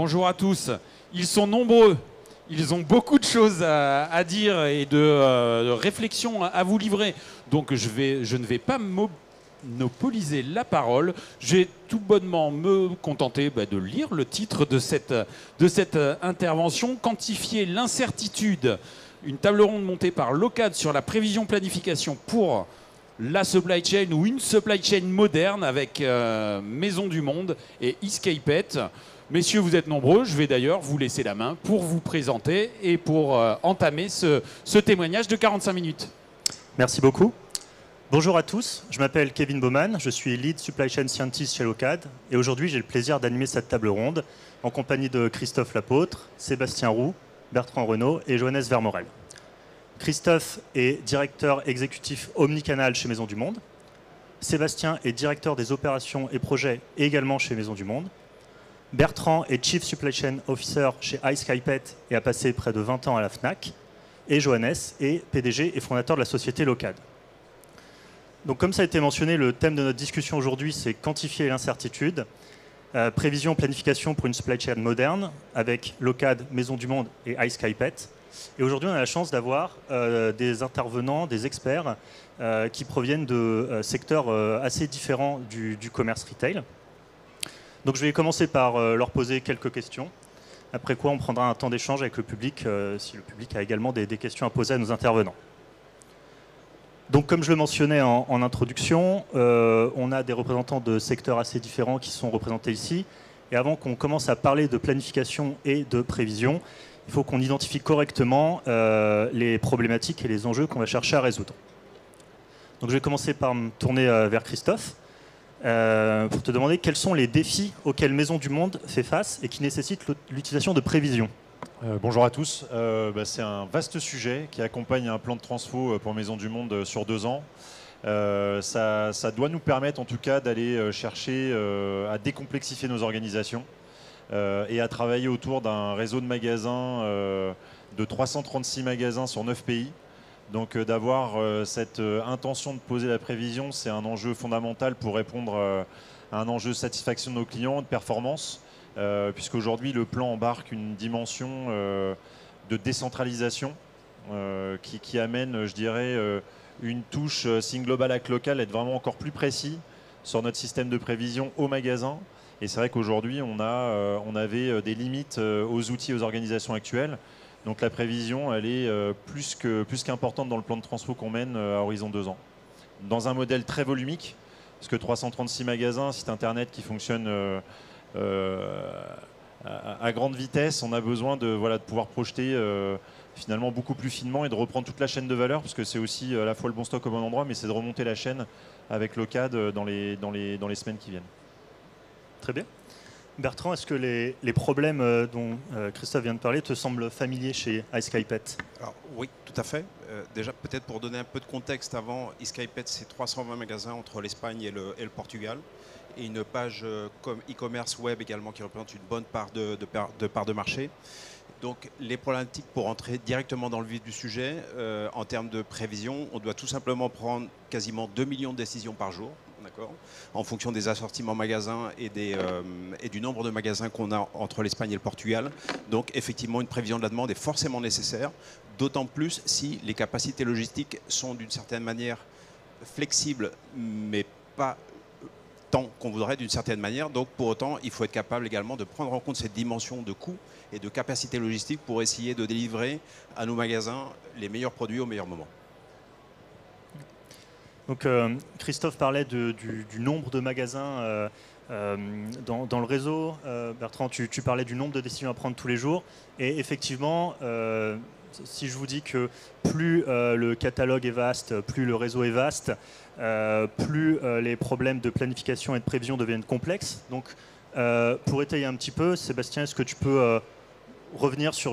Bonjour à tous. Ils sont nombreux. Ils ont beaucoup de choses à dire et de réflexions à vous livrer. Donc je ne vais pas monopoliser la parole. Je vais tout bonnement me contenter de lire le titre de cette intervention. Quantifier l'incertitude. Une table ronde montée par l'OCAD sur la prévision planification pour la supply chain ou une supply chain moderne avec Maison du Monde et Escapeit. Messieurs, vous êtes nombreux. Je vais d'ailleurs vous laisser la main pour vous présenter et pour entamer ce témoignage de 45 minutes. Merci beaucoup. Bonjour à tous, je m'appelle Kevin Baumann, je suis Lead Supply Chain Scientist chez l'OCAD et aujourd'hui j'ai le plaisir d'animer cette table ronde en compagnie de Christophe Lapôtre, Sébastien Roux, Bertrand Renaud et Johannes Vermorel. Christophe est directeur exécutif omnicanal chez Maison du Monde. Sébastien est directeur des opérations et projets également chez Maison du Monde. Bertrand est Chief Supply Chain Officer chez Escapeit et a passé près de 20 ans à la FNAC. Et Johannes est PDG et fondateur de la société l'OCAD. Donc comme ça a été mentionné, le thème de notre discussion aujourd'hui, c'est quantifier l'incertitude, prévision, planification pour une supply chain moderne avec l'OCAD, Maison du Monde et Escapeit. Et aujourd'hui, on a la chance d'avoir des intervenants, des experts qui proviennent de secteurs assez différents du commerce retail. Donc je vais commencer par leur poser quelques questions, après quoi on prendra un temps d'échange avec le public, si le public a également des questions à poser à nos intervenants. Donc comme je le mentionnais en introduction, on a des représentants de secteurs assez différents qui sont représentés ici. Et avant qu'on commence à parler de planification et de prévision, il faut qu'on identifie correctement les problématiques et les enjeux qu'on va chercher à résoudre. Donc je vais commencer par me tourner vers Christophe pour te demander quels sont les défis auxquels Maison du Monde fait face et qui nécessitent l'utilisation de prévisions. Bonjour à tous. C'est un vaste sujet qui accompagne un plan de transfo pour Maison du Monde sur 2 ans. Ça doit nous permettre en tout cas d'aller chercher à décomplexifier nos organisations et à travailler autour d'un réseau de magasins de 336 magasins sur 9 pays. Donc d'avoir cette intention de poser la prévision, c'est un enjeu fondamental pour répondre à un enjeu de satisfaction de nos clients, de performance, puisqu'aujourd'hui le plan embarque une dimension de décentralisation qui amène, je dirais, une touche Think Global Act Local, être vraiment encore plus précis sur notre système de prévision au magasin. Et c'est vrai qu'aujourd'hui on avait des limites aux outils, aux organisations actuelles. Donc la prévision, elle est plus qu'importante dans le plan de transfo qu'on mène à horizon 2 ans. Dans un modèle très volumique, parce que 336 magasins, site internet qui fonctionne à grande vitesse, on a besoin de pouvoir projeter finalement beaucoup plus finement et de reprendre toute la chaîne de valeur, parce que c'est aussi à la fois le bon stock au bon endroit, mais c'est de remonter la chaîne avec l'OCAD dans les semaines qui viennent. Très bien. Bertrand, est-ce que les problèmes dont Christophe vient de parler te semblent familiers chez Escapeit? Alors, oui, tout à fait. Déjà, peut-être pour donner un peu de contexte avant, Escapeit, c'est 320 magasins entre l'Espagne et le Portugal. Et une page comme e-commerce web également qui représente une bonne part de marché. Donc les problématiques, pour entrer directement dans le vif du sujet, en termes de prévision, on doit tout simplement prendre quasiment 2 millions de décisions par jour. En fonction des assortiments magasins et du nombre de magasins qu'on a entre l'Espagne et le Portugal. Donc effectivement, une prévision de la demande est forcément nécessaire, d'autant plus si les capacités logistiques sont d'une certaine manière flexibles, mais pas tant qu'on voudrait d'une certaine manière. Donc pour autant, il faut être capable également de prendre en compte cette dimension de coût et de capacité logistique pour essayer de délivrer à nos magasins les meilleurs produits au meilleur moment. Donc, Christophe parlait du nombre de magasins dans le réseau. Bertrand, tu parlais du nombre de décisions à prendre tous les jours. Et effectivement, si je vous dis que plus le catalogue est vaste, plus le réseau est vaste, plus les problèmes de planification et de prévision deviennent complexes. Donc, pour étayer un petit peu, Sébastien, est-ce que tu peux revenir sur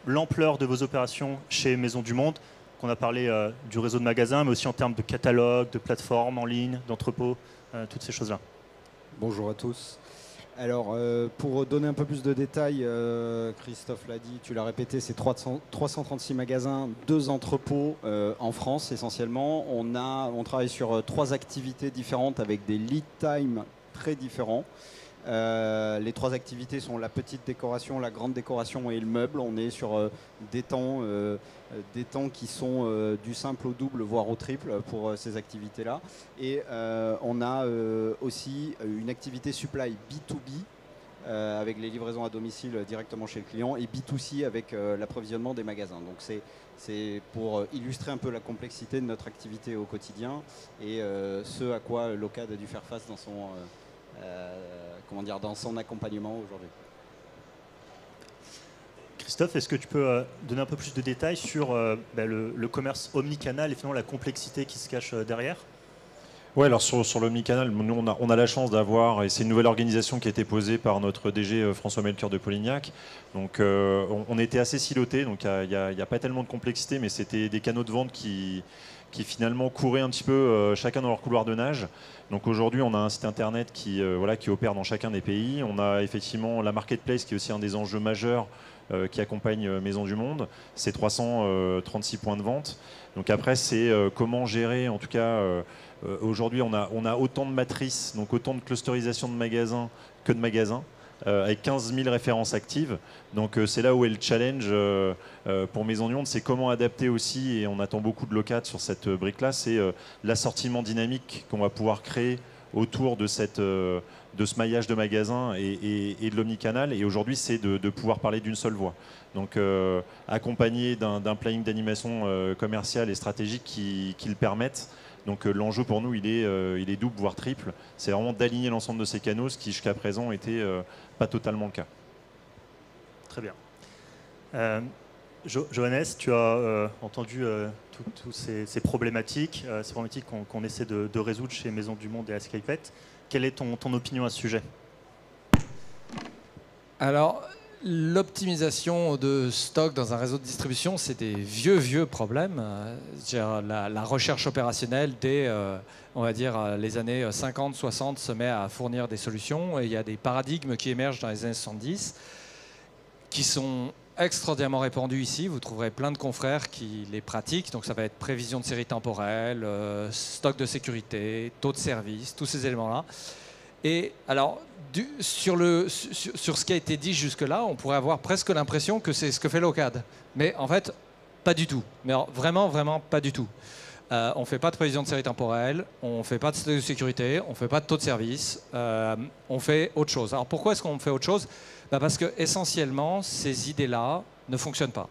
l'ampleur de vos opérations chez Maison du Monde? On a parlé du réseau de magasins, mais aussi en termes de catalogue, de plateformes en ligne, d'entrepôts, toutes ces choses-là. Bonjour à tous. Alors, pour donner un peu plus de détails, Christophe l'a dit, tu l'as répété, c'est 336 magasins, 2 entrepôts en France essentiellement. On travaille sur 3 activités différentes avec des lead times très différents. Les 3 activités sont la petite décoration, la grande décoration et le meuble. On est sur des temps qui sont du simple au double, voire au triple pour ces activités-là. Et on a aussi une activité supply B2B avec les livraisons à domicile directement chez le client et B2C avec l'approvisionnement des magasins. Donc c'est pour illustrer un peu la complexité de notre activité au quotidien et ce à quoi Locad a dû faire face dans son accompagnement aujourd'hui. Christophe, est-ce que tu peux donner un peu plus de détails sur le commerce omnicanal et finalement la complexité qui se cache derrière ? Ouais, alors sur l'omnicanal, nous on a la chance d'avoir, et c'est une nouvelle organisation qui a été posée par notre DG François Melchior de Polignac. Donc on était assez silotés, donc il n'y a pas tellement de complexité, mais c'était des canaux de vente qui finalement couraient un petit peu chacun dans leur couloir de nage. Donc aujourd'hui, on a un site internet qui opère dans chacun des pays. On a effectivement la marketplace qui est aussi un des enjeux majeurs qui accompagne Maisons du Monde. C'est 336 points de vente. Donc après, c'est comment gérer, en tout cas, aujourd'hui, on a autant de matrices, donc autant de clusterisation de magasins que de magasins. Avec 15 000 références actives. Donc c'est là où est le challenge pour Maisons du Monde, c'est comment adapter aussi, et on attend beaucoup de Locad sur cette brique-là, c'est l'assortiment dynamique qu'on va pouvoir créer autour de ce maillage de magasins et de l'omnicanal. Et aujourd'hui, c'est de pouvoir parler d'une seule voix. Donc accompagné d'un planning d'animation commerciale et stratégique qui le permettent. Donc l'enjeu pour nous, il est double, voire triple. C'est vraiment d'aligner l'ensemble de ces canaux, ce qui jusqu'à présent n'était pas totalement le cas. Très bien. Johannes, tu as entendu toutes ces problématiques, qu'on essaie de résoudre chez Maisons du Monde et à SkyPet. Quelle est ton opinion à ce sujet ? Alors, l'optimisation de stock dans un réseau de distribution, c'est des vieux problèmes. La recherche opérationnelle, dès on va dire, les années 50-60, se met à fournir des solutions. Et il y a des paradigmes qui émergent dans les années 70 qui sont extraordinairement répandus ici. Vous trouverez plein de confrères qui les pratiquent. Donc ça va être prévision de série temporelle, stock de sécurité, taux de service, tous ces éléments-là. Et alors, sur ce qui a été dit jusque-là, on pourrait avoir presque l'impression que c'est ce que fait Locad. Mais en fait, pas du tout. Mais alors, vraiment pas du tout. On ne fait pas de prévision de série temporelle, on ne fait pas de stock de sécurité, on ne fait pas de taux de service, on fait autre chose. Alors pourquoi est-ce qu'on fait autre chose ? Parce que essentiellement, ces idées-là ne fonctionnent pas.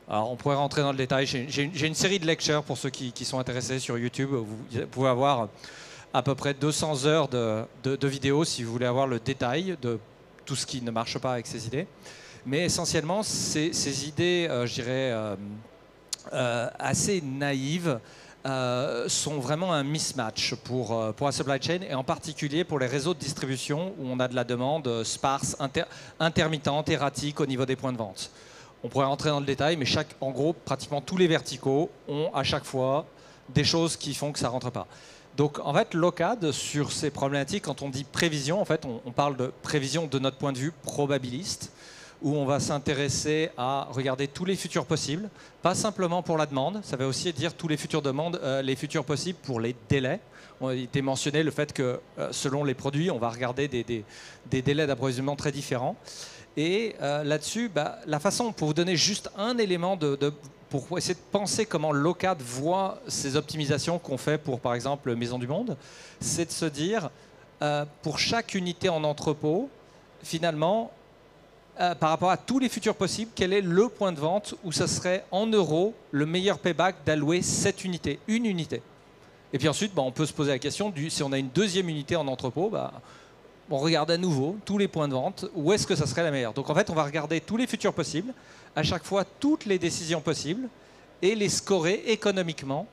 Alors on pourrait rentrer dans le détail. J'ai une série de lectures pour ceux qui sont intéressés sur YouTube. Vous pouvez avoir à peu près 200 heures de vidéos si vous voulez avoir le détail de tout ce qui ne marche pas avec ces idées. Mais essentiellement, ces idées, je dirais, assez naïves, sont vraiment un mismatch pour la supply chain et en particulier pour les réseaux de distribution où on a de la demande sparse, intermittente, erratique au niveau des points de vente. On pourrait rentrer dans le détail, mais en gros, pratiquement tous les verticaux ont à chaque fois des choses qui font que ça ne rentre pas. Donc en fait, Locad, sur ces problématiques, quand on dit prévision, en fait, on parle de prévision de notre point de vue probabiliste, où on va s'intéresser à regarder tous les futurs possibles, pas simplement pour la demande, ça veut aussi dire tous les futurs demandes, les futurs possibles pour les délais. On a été mentionné le fait que selon les produits, on va regarder des délais d'approvisionnement très différents. Et là-dessus, la façon, pour vous donner juste un élément pour essayer de penser comment Locad voit ces optimisations qu'on fait pour, par exemple, Maisons du Monde, c'est de se dire, pour chaque unité en entrepôt, finalement, par rapport à tous les futurs possibles, quel est le point de vente où ça serait en euros le meilleur payback d'allouer cette unité, une unité. Et puis ensuite, on peut se poser la question, si on a une deuxième unité en entrepôt, on regarde à nouveau tous les points de vente, où est-ce que ça serait la meilleure. Donc en fait, on va regarder tous les futurs possibles, à chaque fois toutes les décisions possibles, et les scorer économiquement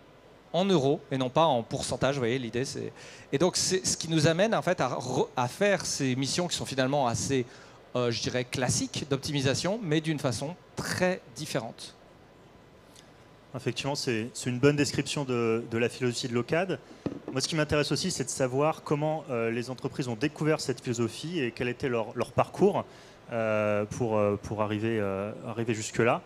en euros, et non pas en pourcentage, vous voyez, l'idée c'est... Et donc c'est ce qui nous amène en fait à faire ces missions qui sont finalement assez... je dirais classique d'optimisation, mais d'une façon très différente. Effectivement, c'est une bonne description de la philosophie de Locad. Moi, ce qui m'intéresse aussi, c'est de savoir comment les entreprises ont découvert cette philosophie et quel était leur parcours pour arriver jusque-là.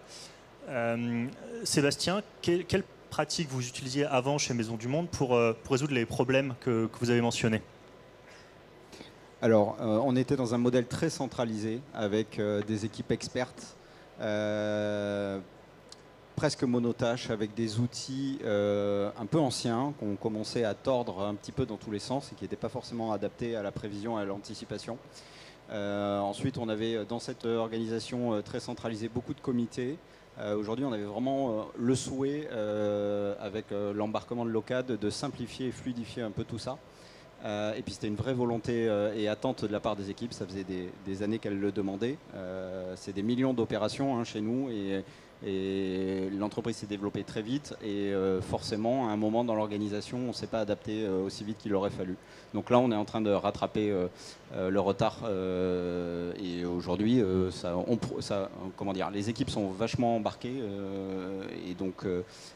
Sébastien, quelles pratiques vous utilisiez avant chez Maisons du Monde pour résoudre les problèmes que vous avez mentionnés ? Alors, on était dans un modèle très centralisé avec des équipes expertes, presque monotâches, avec des outils un peu anciens qu'on commençait à tordre un petit peu dans tous les sens et qui n'étaient pas forcément adaptés à la prévision et à l'anticipation. Ensuite, on avait dans cette organisation très centralisée beaucoup de comités. Aujourd'hui, on avait vraiment le souhait, avec l'embarquement de l'OCAD, de simplifier et fluidifier un peu tout ça. Et puis c'était une vraie volonté et attente de la part des équipes. Ça faisait des années qu'elles le demandaient. C'est des millions d'opérations chez nous et l'entreprise s'est développée très vite. Et forcément, à un moment dans l'organisation, on ne s'est pas adapté aussi vite qu'il aurait fallu. Donc là, on est en train de rattraper le retard. Et aujourd'hui, les équipes sont vachement embarquées. Et donc,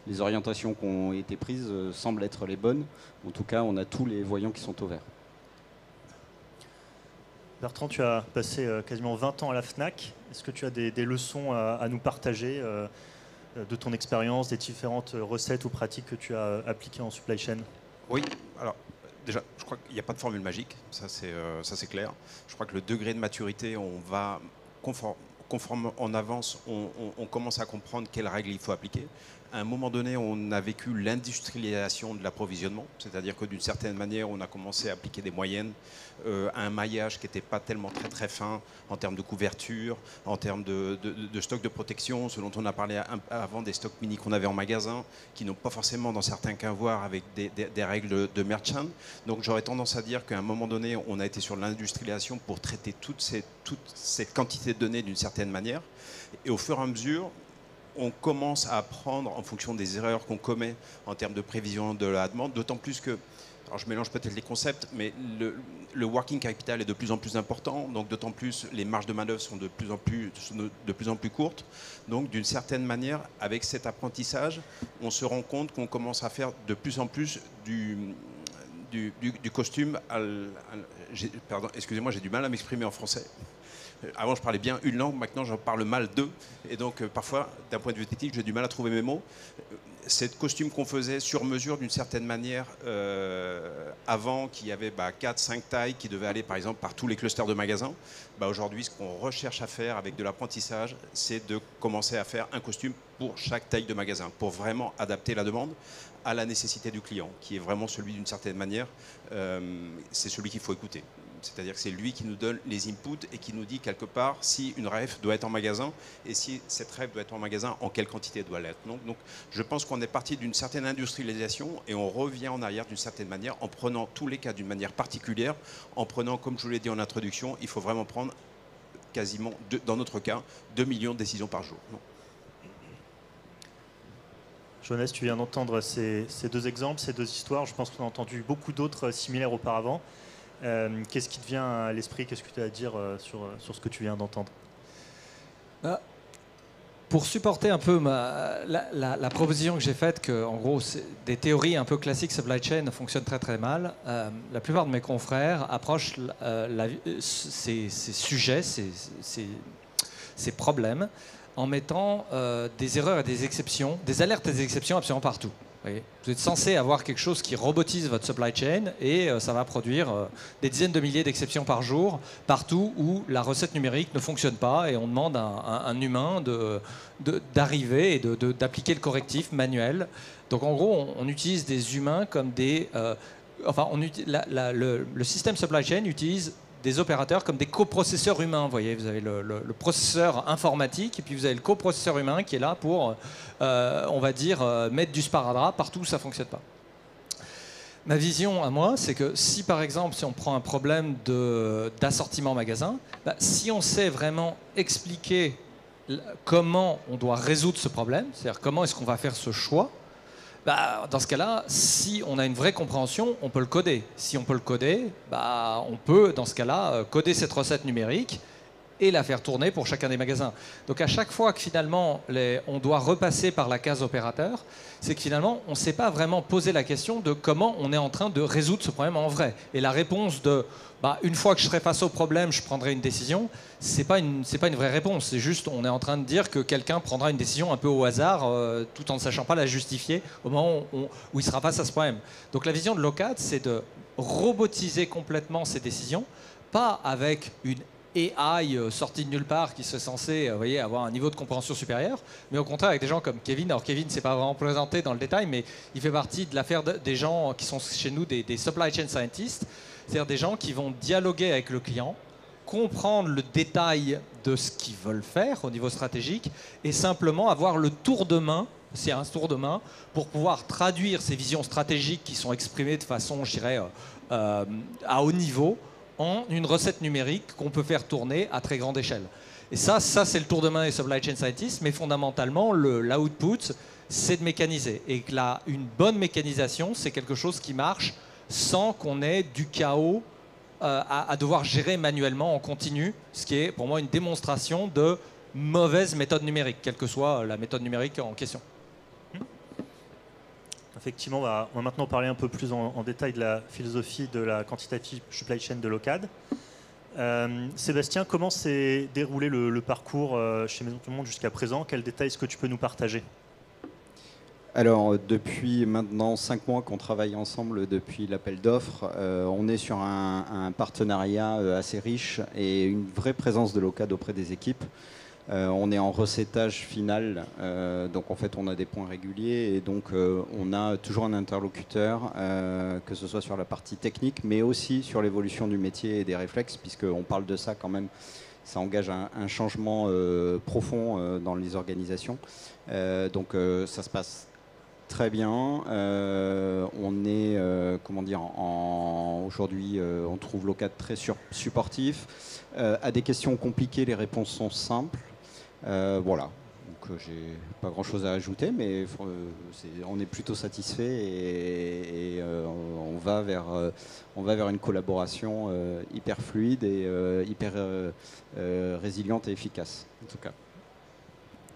les orientations qui ont été prises semblent être les bonnes. En tout cas, on a tous les voyants qui sont au vert. Bertrand, tu as passé quasiment 20 ans à la FNAC. Est-ce que tu as des leçons à nous partager de ton expérience, des différentes recettes ou pratiques que tu as appliquées en supply chain? Oui, alors déjà, je crois qu'il n'y a pas de formule magique, ça c'est clair. Je crois que le degré de maturité, on va conforme on avance, on commence à comprendre quelles règles il faut appliquer. À un moment donné, on a vécu l'industrialisation de l'approvisionnement, c'est-à-dire que d'une certaine manière, on a commencé à appliquer des moyennes à un maillage qui n'était pas tellement très fin en termes de couverture, en termes de stock de protection, ce dont on a parlé avant, des stocks mini qu'on avait en magasin, qui n'ont pas forcément dans certains cas à voir avec des règles de merchant. Donc j'aurais tendance à dire qu'à un moment donné, on a été sur l'industrialisation pour traiter toute cette quantité de données d'une certaine manière. Et au fur et à mesure, on commence à apprendre en fonction des erreurs qu'on commet en termes de prévision de la demande, d'autant plus que, alors je mélange peut-être les concepts, mais le working capital est de plus en plus important, donc d'autant plus les marges de manœuvre sont de plus en plus courtes. Donc d'une certaine manière, avec cet apprentissage, on se rend compte qu'on commence à faire de plus en plus du costume. Pardon, excusez-moi, j'ai du mal à m'exprimer en français. Avant, je parlais bien une langue, maintenant, j'en parle mal deux. Et donc, parfois, d'un point de vue technique, j'ai du mal à trouver mes mots. Cette costume qu'on faisait sur mesure, d'une certaine manière, avant, qu'il y avait 4-5 tailles qui devaient aller, par exemple, par tous les clusters de magasins. Aujourd'hui, ce qu'on recherche à faire avec de l'apprentissage, c'est de commencer à faire un costume pour chaque taille de magasin, pour vraiment adapter la demande à la nécessité du client, qui est vraiment celui, d'une certaine manière, c'est celui qu'il faut écouter. C'est-à-dire que c'est lui qui nous donne les inputs et qui nous dit quelque part si une ref doit être en magasin et si cette ref doit être en magasin, en quelle quantité doit l'être. Donc je pense qu'on est parti d'une certaine industrialisation et on revient en arrière d'une certaine manière en prenant tous les cas d'une manière particulière, en prenant, comme je vous l'ai dit en introduction, il faut vraiment prendre quasiment, dans notre cas, 2 millions de décisions par jour. Jonas, tu viens d'entendre ces deux exemples, ces deux histoires. Je pense qu'on a entendu beaucoup d'autres similaires auparavant. Qu'est-ce qui te vient à l'esprit? Qu'est-ce que tu as à dire sur ce que tu viens d'entendre? Pour supporter un peu la proposition que j'ai faite, que en gros des théories un peu classiques supply chain fonctionnent très très mal, la plupart de mes confrères approchent ces sujets, ces problèmes, en mettant des erreurs et des exceptions, des alertes et des exceptions absolument partout. Vous êtes censé avoir quelque chose qui robotise votre supply chain et ça va produire des dizaines de milliers d'exceptions par jour, partout où la recette numérique ne fonctionne pas et on demande à un humain d'arriver et d'appliquer le correctif manuel. Donc en gros, on utilise des humains comme des... le système supply chain utilise des opérateurs comme des coprocesseurs humains. Vous voyez, vous avez le processeur informatique et puis vous avez le coprocesseur humain qui est là pour, on va dire, mettre du sparadrap partout où ça ne fonctionne pas. Ma vision à moi, c'est que si par exemple, si on prend un problème d'assortiment magasin, si on sait vraiment expliquer comment on doit résoudre ce problème, c'est-à-dire comment est-ce qu'on va faire ce choix, dans ce cas-là, si on a une vraie compréhension, on peut le coder. Si on peut le coder, on peut, dans ce cas-là, coder cette recette numérique et la faire tourner pour chacun des magasins. Donc à chaque fois que finalement on doit repasser par la case opérateur, c'est que finalement on ne s'est pas vraiment posé la question de comment on est en train de résoudre ce problème en vrai. Et la réponse de une fois que je serai face au problème, je prendrai une décision, c'est pas une vraie réponse. C'est juste on est en train de dire que quelqu'un prendra une décision un peu au hasard tout en ne sachant pas la justifier au moment où il sera face à ce problème. Donc la vision de Locad, c'est de robotiser complètement ces décisions, pas avec une AI sorti de nulle part qui serait censé avoir un niveau de compréhension supérieur, mais au contraire avec des gens comme Kevin. Alors Kevin, c'est pas vraiment présenté dans le détail, mais il fait partie de l'affaire des gens qui sont chez nous des supply chain scientists, c'est-à-dire des gens qui vont dialoguer avec le client, comprendre le détail de ce qu'ils veulent faire au niveau stratégique et simplement avoir le tour de main, c'est un tour de main, pour pouvoir traduire ces visions stratégiques qui sont exprimées de façon, je dirais, à haut niveau, en une recette numérique qu'on peut faire tourner à très grande échelle. Et ça c'est le tour de main des supply chain scientists, mais fondamentalement, l'output, c'est de mécaniser. Et que une bonne mécanisation, c'est quelque chose qui marche sans qu'on ait du chaos à devoir gérer manuellement en continu, ce qui est pour moi une démonstration de mauvaise méthode numérique, quelle que soit la méthode numérique en question. Effectivement, on va maintenant parler un peu plus en détail de la philosophie de la quantitative supply chain de Locad. Sébastien, comment s'est déroulé le parcours chez Maison du Monde jusqu'à présent? Quels détails est-ce que tu peux nous partager? Alors, depuis maintenant 5 mois qu'on travaille ensemble depuis l'appel d'offres, on est sur un partenariat assez riche et une vraie présence de Locad auprès des équipes. On est en recettage final, donc en fait on a des points réguliers et donc on a toujours un interlocuteur, que ce soit sur la partie technique, mais aussi sur l'évolution du métier et des réflexes, puisqu'on parle de ça quand même, ça engage un changement profond dans les organisations. Donc ça se passe très bien. On est, aujourd'hui, on trouve Locad très supportif. À des questions compliquées, les réponses sont simples. Voilà. Donc j'ai pas grand-chose à ajouter, mais on est plutôt satisfait et on va vers une collaboration hyper fluide et hyper résiliente et efficace, en tout cas.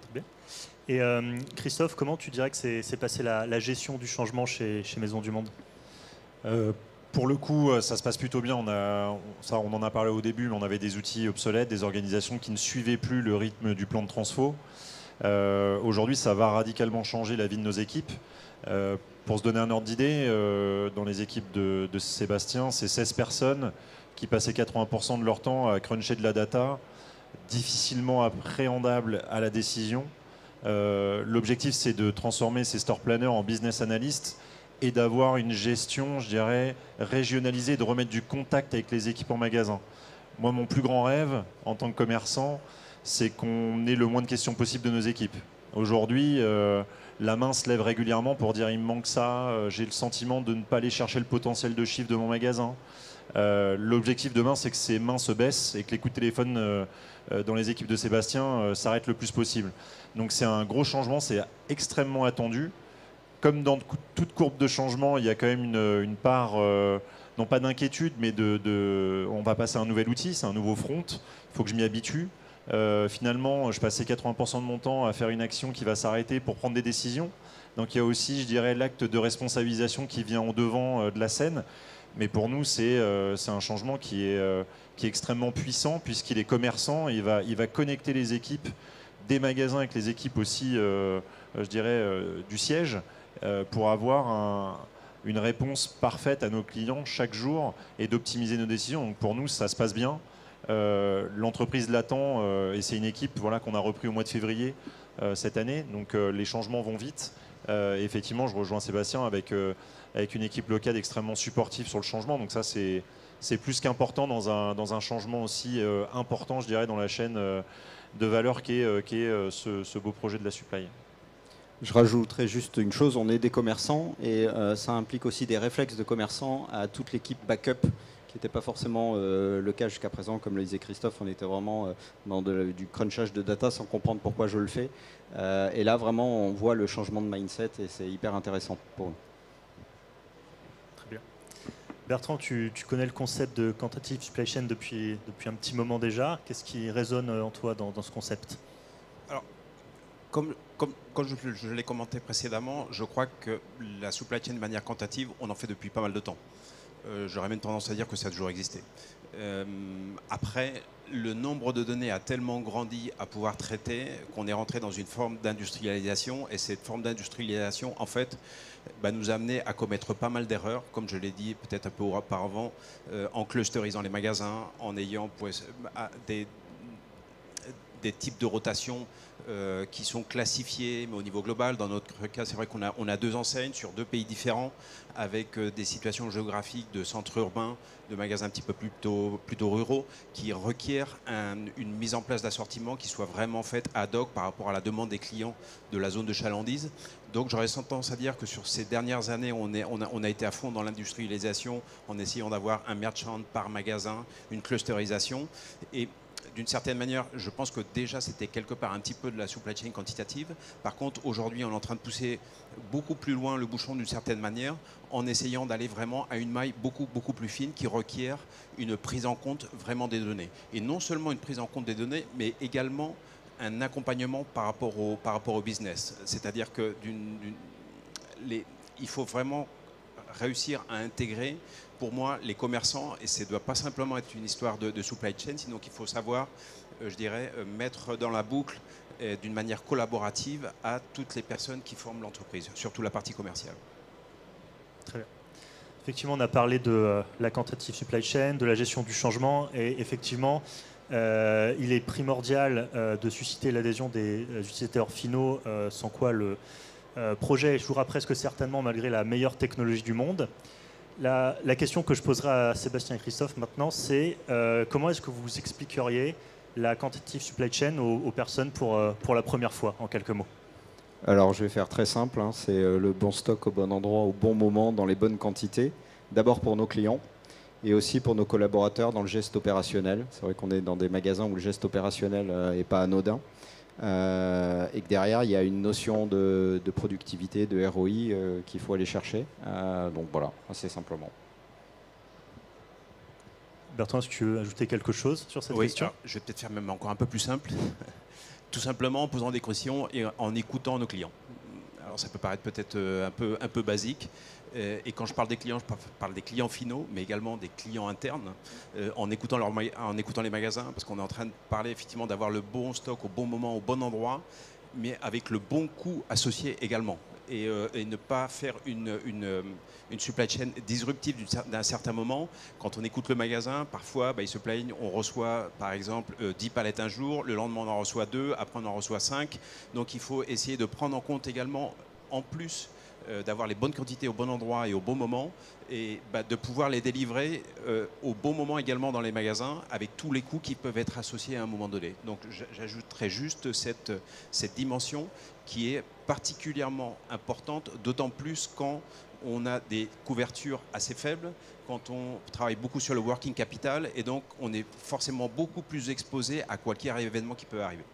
Très bien. Et Christophe, comment tu dirais que s'est passée la gestion du changement chez Maison du Monde? Pour le coup, ça se passe plutôt bien. On en a parlé au début, mais on avait des outils obsolètes, des organisations qui ne suivaient plus le rythme du plan de transfo. Aujourd'hui, ça va radicalement changer la vie de nos équipes. Pour se donner un ordre d'idée, dans les équipes de Sébastien, c'est 16 personnes qui passaient 80% de leur temps à cruncher de la data, difficilement appréhendable à la décision. L'objectif, c'est de transformer ces store planners en business analysts et d'avoir une gestion, je dirais, régionalisée, de remettre du contact avec les équipes en magasin. Moi, mon plus grand rêve, en tant que commerçant, c'est qu'on ait le moins de questions possible de nos équipes. Aujourd'hui, la main se lève régulièrement pour dire « il me manque ça, j'ai le sentiment de ne pas aller chercher le potentiel de chiffre de mon magasin ». L'objectif demain, c'est que ces mains se baissent et que les coups de téléphone dans les équipes de Sébastien s'arrêtent le plus possible. Donc c'est un gros changement, c'est extrêmement attendu. Comme dans toute courbe de changement, il y a quand même une part, non pas d'inquiétude, mais on va passer à un nouvel outil, c'est un nouveau front, il faut que je m'y habitue. Finalement, je passais 80% de mon temps à faire une action qui va s'arrêter pour prendre des décisions. Donc il y a aussi, je dirais, l'acte de responsabilisation qui vient au devant de la scène. Mais pour nous, c'est un changement qui est extrêmement puissant puisqu'il est commerçant, il va connecter les équipes des magasins avec les équipes aussi, je dirais, du siège, pour avoir une réponse parfaite à nos clients chaque jour et d'optimiser nos décisions. Donc pour nous, ça se passe bien. L'entreprise l'attend et c'est une équipe qu'on a repris au mois de février cette année. Donc les changements vont vite. Effectivement, je rejoins Sébastien avec une équipe locale extrêmement supportive sur le changement. Donc ça, c'est plus qu'important dans un changement aussi important, je dirais, dans la chaîne de valeur qu'est ce beau projet de la supply. Je rajouterais juste une chose, on est des commerçants et ça implique aussi des réflexes de commerçants à toute l'équipe backup qui n'était pas forcément le cas jusqu'à présent. Comme le disait Christophe, on était vraiment dans du crunchage de data sans comprendre pourquoi je le fais. Et là, vraiment, on voit le changement de mindset et c'est hyper intéressant pour nous. Très bien. Bertrand, tu connais le concept de quantitative supply chain depuis un petit moment déjà. Qu'est-ce qui résonne en toi dans ce concept? Alors, comme je l'ai commenté précédemment, je crois que la supply chain de manière quantitative, on en fait depuis pas mal de temps. J'aurais même tendance à dire que ça a toujours existé. Après, le nombre de données a tellement grandi à pouvoir traiter qu'on est rentré dans une forme d'industrialisation, et cette forme d'industrialisation, en fait, nous a amené à commettre pas mal d'erreurs, comme je l'ai dit peut-être un peu auparavant, en clusterisant les magasins, en ayant des types de rotation qui sont classifiés, mais au niveau global. Dans notre cas, c'est vrai qu'on a 2 enseignes sur 2 pays différents, avec des situations géographiques de centres urbains, de magasins un petit peu plutôt ruraux, qui requièrent une mise en place d'assortiment qui soit vraiment faite ad hoc par rapport à la demande des clients de la zone de chalandise. Donc j'aurais tendance à dire que sur ces dernières années, on a été à fond dans l'industrialisation, en essayant d'avoir un merchant par magasin, une clusterisation. Et d'une certaine manière, je pense que déjà c'était quelque part un petit peu de la supply chain quantitative. Par contre, aujourd'hui, on est en train de pousser beaucoup plus loin le bouchon d'une certaine manière, en essayant d'aller vraiment à une maille beaucoup plus fine qui requiert une prise en compte vraiment des données. Et non seulement une prise en compte des données, mais également un accompagnement par rapport au business. C'est-à-dire que il faut vraiment réussir à intégrer, pour moi, les commerçants, et ça ne doit pas simplement être une histoire de supply chain, sinon qu'il faut savoir, je dirais, mettre dans la boucle d'une manière collaborative à toutes les personnes qui forment l'entreprise, surtout la partie commerciale. Très bien. Effectivement, on a parlé de la quantitative supply chain, de la gestion du changement, et effectivement, il est primordial de susciter l'adhésion des utilisateurs finaux, sans quoi le projet échouera presque certainement malgré la meilleure technologie du monde. La question que je poserai à Sébastien et Christophe maintenant, c'est comment est-ce que vous expliqueriez la quantitative supply chain aux personnes pour la première fois, en quelques mots? Alors je vais faire très simple, hein, c'est le bon stock au bon endroit, au bon moment, dans les bonnes quantités. D'abord pour nos clients et aussi pour nos collaborateurs dans le geste opérationnel. C'est vrai qu'on est dans des magasins où le geste opérationnel n'est pas anodin. Et que derrière, il y a une notion de productivité, de ROI qu'il faut aller chercher. Donc voilà, assez simplement. Bertrand, est-ce que tu veux ajouter quelque chose sur cette question? Alors, je vais peut-être faire même encore un peu plus simple. Tout simplement en posant des questions et en écoutant nos clients. Alors ça peut paraître peut-être un peu basique. Et quand je parle des clients, je parle des clients finaux, mais également des clients internes, en écoutant les magasins, parce qu'on est en train de parler effectivement d'avoir le bon stock au bon moment, au bon endroit, mais avec le bon coût associé également. Et ne pas faire une supply chain disruptive d'un certain moment. Quand on écoute le magasin, parfois ils se plaignent, on reçoit par exemple 10 palettes un jour, le lendemain on en reçoit 2, après on en reçoit 5. Donc il faut essayer de prendre en compte également, en plus d'avoir les bonnes quantités au bon endroit et au bon moment, et de pouvoir les délivrer au bon moment également dans les magasins, avec tous les coûts qui peuvent être associés à un moment donné. Donc j'ajouterais juste cette dimension qui est particulièrement importante, d'autant plus quand on a des couvertures assez faibles, quand on travaille beaucoup sur le working capital, et donc on est forcément beaucoup plus exposé à qualquier événement qui peut arriver.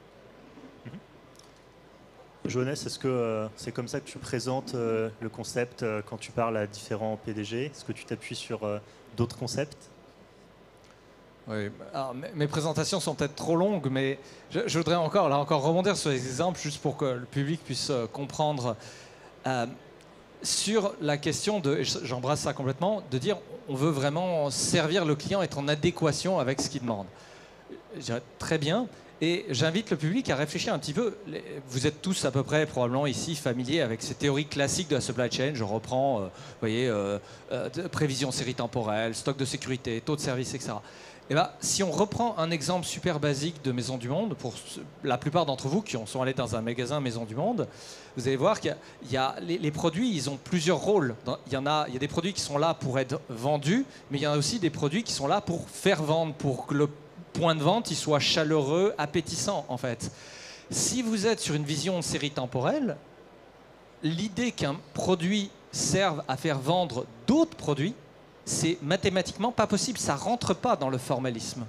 Joannès, est-ce que c'est comme ça que tu présentes le concept quand tu parles à différents PDG? Est-ce que tu t'appuies sur d'autres concepts? Oui, alors, mes présentations sont peut-être trop longues, mais je voudrais encore rebondir sur les exemples, juste pour que le public puisse comprendre. Sur la question de, j'embrasse ça complètement, de dire on veut vraiment servir le client, être en adéquation avec ce qu'il demande. Je dirais très bien. Et j'invite le public à réfléchir un petit peu. Vous êtes tous à peu près probablement ici familiers avec ces théories classiques de la supply chain. Je reprends, vous voyez, prévision série temporelle, stock de sécurité, taux de service, etc. Et ben, si on reprend un exemple super basique de Maison du Monde, pour la plupart d'entre vous qui sont allés dans un magasin Maison du Monde, vous allez voir qu'il y a les produits, ils ont plusieurs rôles. Il y a des produits qui sont là pour être vendus, mais il y en a aussi des produits qui sont là pour faire vendre, pour que le point de vente il soit chaleureux, appétissant en fait. Si vous êtes sur une vision de série temporelle, l'idée qu'un produit serve à faire vendre d'autres produits, c'est mathématiquement pas possible, ça rentre pas dans le formalisme.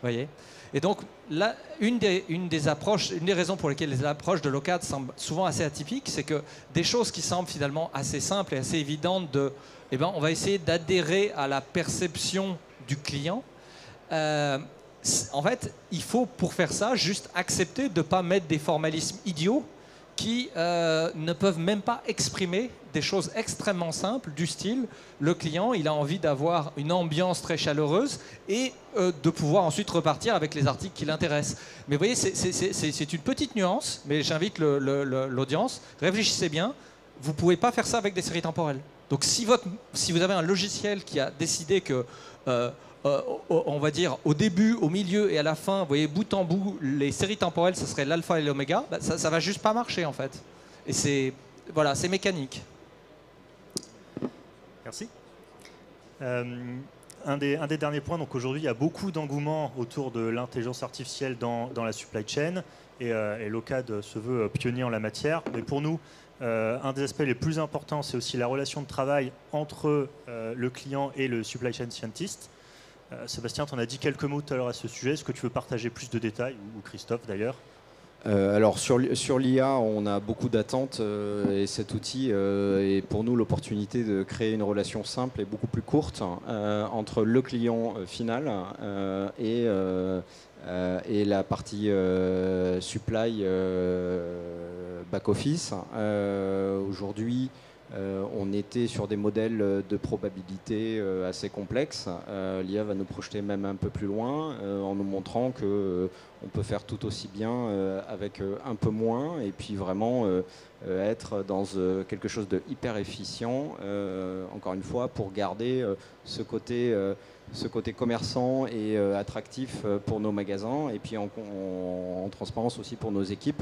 Voyez. Et donc là, une des raisons pour lesquelles les approches de l'OCAD semblent souvent assez atypiques, c'est que des choses qui semblent finalement assez simples et assez évidentes de eh ben, on va essayer d'adhérer à la perception du client. En fait, il faut pour faire ça juste accepter de ne pas mettre des formalismes idiots qui ne peuvent même pas exprimer des choses extrêmement simples du style le client il a envie d'avoir une ambiance très chaleureuse et de pouvoir ensuite repartir avec les articles qui l'intéressent. Mais vous voyez, c'est une petite nuance, mais j'invite l'audience, réfléchissez bien, vous ne pouvez pas faire ça avec des séries temporelles. Donc si vous avez un logiciel qui a décidé que on va dire au début, au milieu et à la fin, vous voyez, bout en bout, les séries temporelles, ce serait l'alpha et l'oméga, bah, ça va juste pas marcher en fait. Et c'est mécanique. Merci. Un des derniers points, donc aujourd'hui, il y a beaucoup d'engouement autour de l'intelligence artificielle dans la supply chain et l'OCAD se veut pionnier en la matière. Mais pour nous, un des aspects les plus importants, c'est aussi la relation de travail entre le client et le supply chain scientist. Sébastien, tu en as dit quelques mots tout à l'heure à ce sujet. Est-ce que tu veux partager plus de détails, ou Christophe d'ailleurs? Alors sur l'IA, on a beaucoup d'attentes et cet outil est pour nous l'opportunité de créer une relation simple et beaucoup plus courte entre le client final et la partie supply back-office. Aujourd'hui, on était sur des modèles de probabilité assez complexes. L'IA va nous projeter même un peu plus loin en nous montrant que on peut faire tout aussi bien avec un peu moins et puis vraiment être dans quelque chose de hyper efficient, encore une fois, pour garder ce côté commerçant et attractif pour nos magasins et puis en transparence aussi pour nos équipes.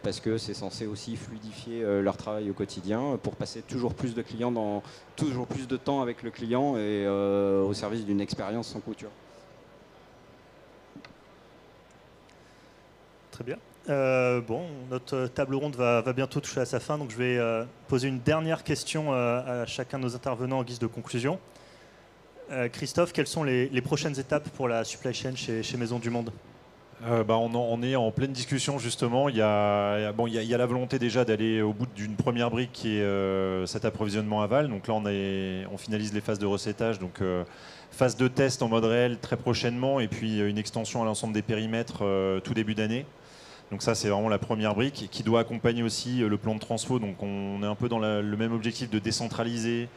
Parce que c'est censé aussi fluidifier leur travail au quotidien pour passer toujours plus de clients toujours plus de temps avec le client et au service d'une expérience sans couture. Très bien. Bon, notre table ronde va bientôt toucher à sa fin, donc je vais poser une dernière question à chacun de nos intervenants en guise de conclusion. Christophe, quelles sont les prochaines étapes pour la supply chain chez Maisons du Monde? On est en pleine discussion justement. Il y a la volonté déjà d'aller au bout d'une première brique qui est cet approvisionnement aval. Donc là, on finalise les phases de recettage. Donc phase de test en mode réel très prochainement et puis une extension à l'ensemble des périmètres tout début d'année. Donc ça, c'est vraiment la première brique qui doit accompagner aussi le plan de transfo. Donc on est un peu dans le même objectif de décentraliser,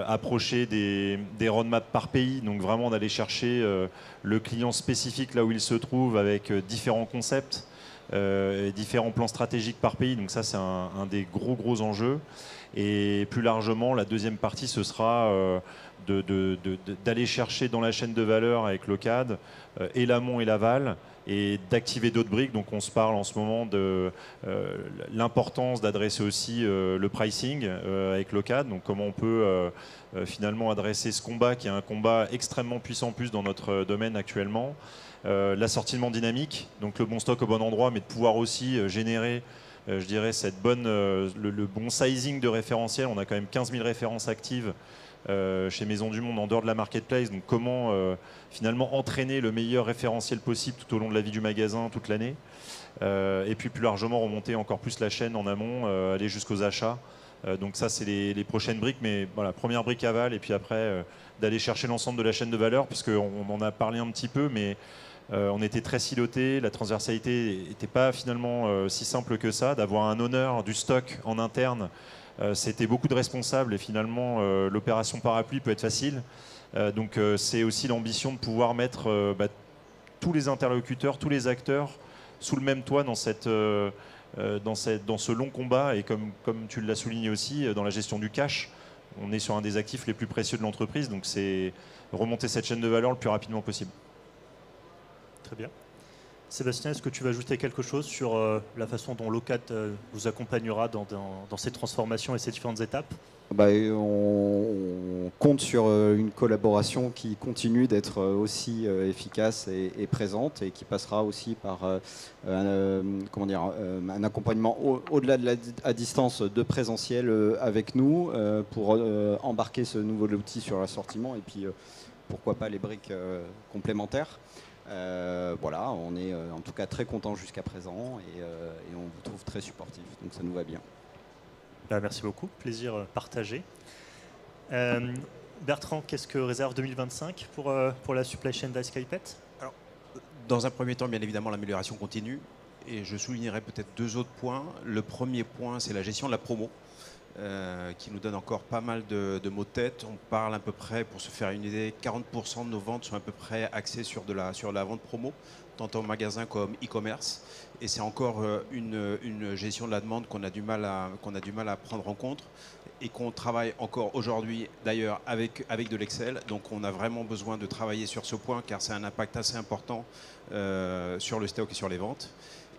approcher des roadmaps par pays, donc vraiment d'aller chercher le client spécifique là où il se trouve avec différents concepts, et différents plans stratégiques par pays. Donc ça, c'est un des gros enjeux. Et plus largement, la deuxième partie, ce sera d'aller chercher dans la chaîne de valeur avec l'OCAD et l'amont et l'aval, et d'activer d'autres briques. Donc on se parle en ce moment de l'importance d'adresser aussi le pricing avec l'OCAD. Donc comment on peut finalement adresser ce combat qui est un combat extrêmement puissant en plus dans notre domaine actuellement. L'assortiment dynamique, donc le bon stock au bon endroit, mais de pouvoir aussi générer je dirais le bon sizing de référentiel. On a quand même 15 000 références actives chez Maisons du Monde en dehors de la marketplace. Donc comment finalement entraîner le meilleur référentiel possible tout au long de la vie du magasin, toute l'année. Et puis plus largement remonter encore plus la chaîne en amont, aller jusqu'aux achats. Donc ça, c'est les prochaines briques. Mais voilà, première brique aval et puis après d'aller chercher l'ensemble de la chaîne de valeur, parce qu'on en a parlé un petit peu, mais on était très siloté, la transversalité n'était pas finalement si simple que ça. D'avoir un honneur du stock en interne, c'était beaucoup de responsables et finalement l'opération parapluie peut être facile. Donc c'est aussi l'ambition de pouvoir mettre tous les interlocuteurs, tous les acteurs sous le même toit dans ce long combat. Et comme tu l'as souligné aussi, dans la gestion du cash, on est sur un des actifs les plus précieux de l'entreprise. Donc c'est remonter cette chaîne de valeur le plus rapidement possible. Très bien. Sébastien, est-ce que tu vas ajouter quelque chose sur la façon dont l'OCAD vous accompagnera dans ces transformations et ces différentes étapes? On compte sur une collaboration qui continue d'être aussi efficace et présente et qui passera aussi par un accompagnement au-delà de à distance de présentiel avec nous pour embarquer ce nouveau outil sur l'assortiment et puis pourquoi pas les briques complémentaires. Voilà, on est en tout cas très content jusqu'à présent et on vous trouve très supportif, donc ça nous va bien. Merci beaucoup, plaisir partagé. Bertrand, qu'est-ce que réserve 2025 pour la supply chain d'SkyPet? Alors, dans un premier temps, bien évidemment, l'amélioration continue. Et je soulignerai peut-être 2 autres points. Le premier point, c'est la gestion de la promo, qui nous donne encore pas mal de maux de tête. On parle à peu près, pour se faire une idée, 40% de nos ventes sont à peu près axées sur la vente promo, tant en magasin comme e-commerce. Et c'est encore une gestion de la demande qu'on a du mal à prendre en compte et qu'on travaille encore aujourd'hui d'ailleurs avec de l'Excel. Donc on a vraiment besoin de travailler sur ce point car c'est un impact assez important sur le stock et sur les ventes.